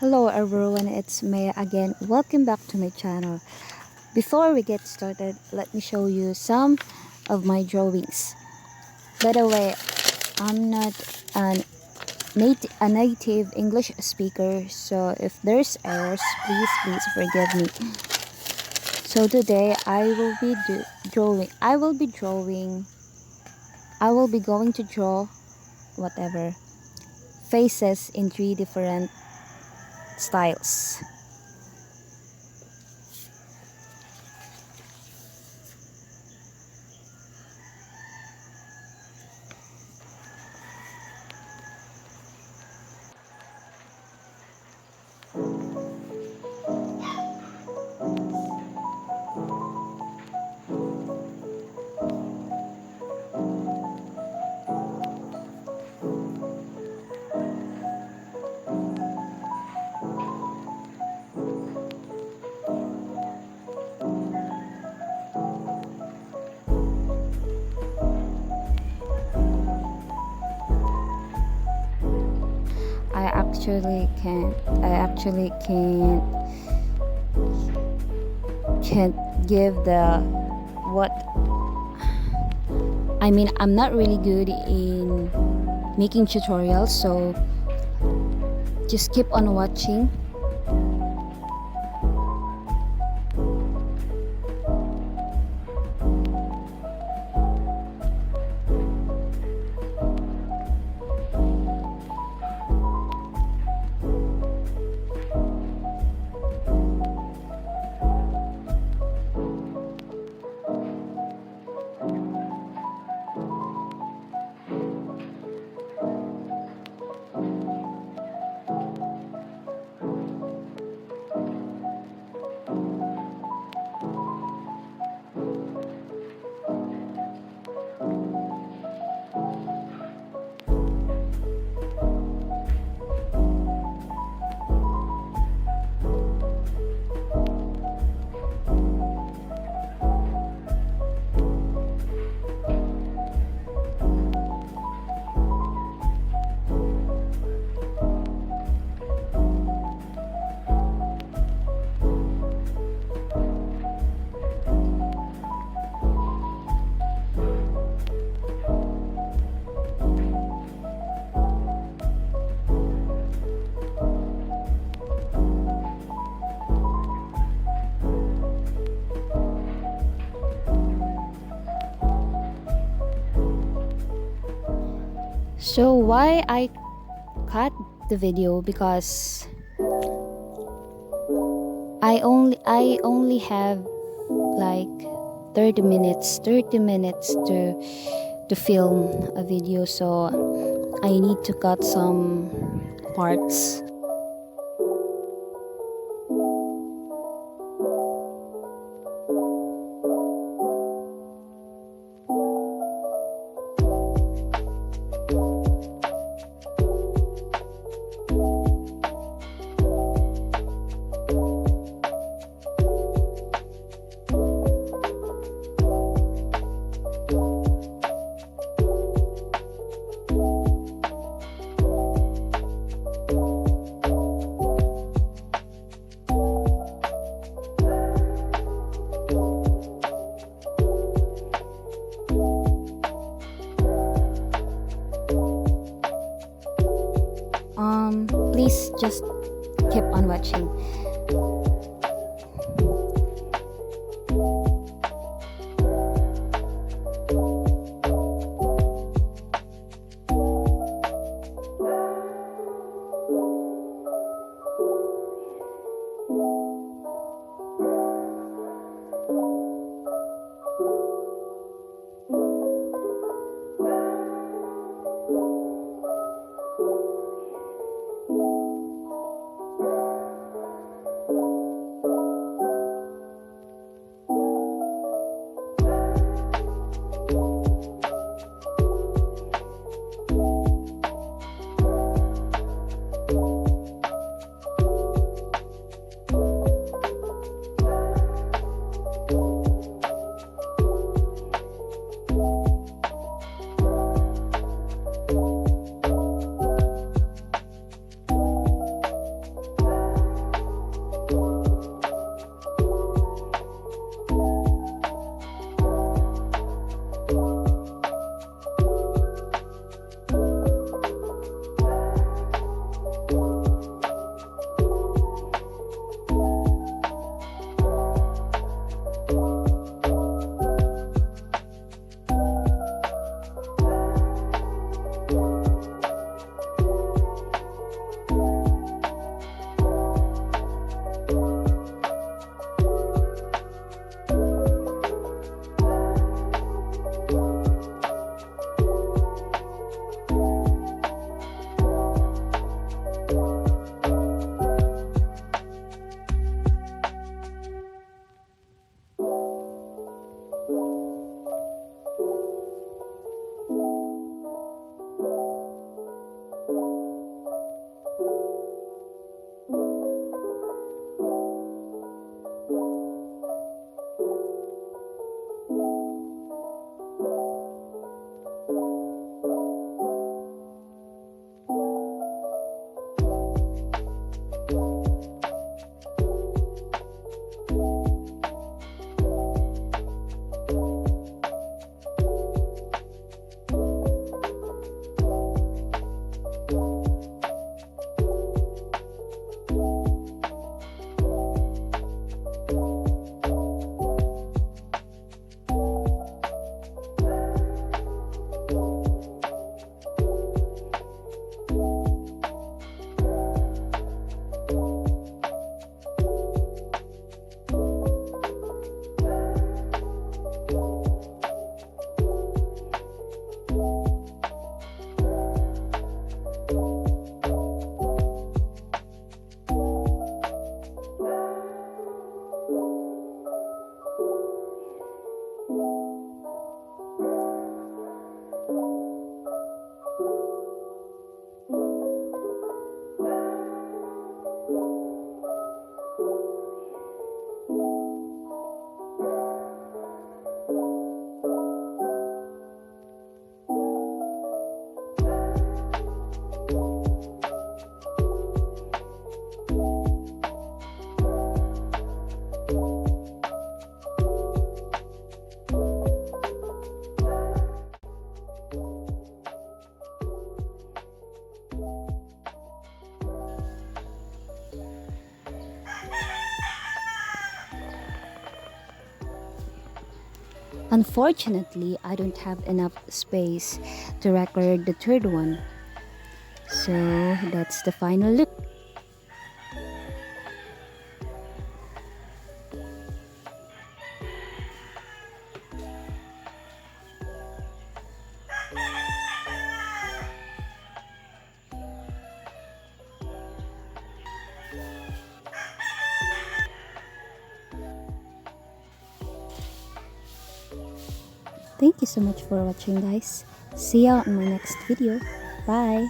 Hello everyone, it's Maya again. Welcome back to my channel. Before we get started, let me show you some of my drawings. By the way, I'm not a native English speaker, so if there's errors, please forgive me. So today I will be drawing. I will be going to draw whatever faces in three different styles. I actually can't give the what I'm not really good in making tutorials, so just keep on watching. So why I cut the video, because I only have like 30 minutes to film a video, so I need to cut some parts. Please just keep on watching. Unfortunately, I don't have enough space to record the third one. So that's the final look. Thank you so much for watching, guys. See ya on my next video. Bye.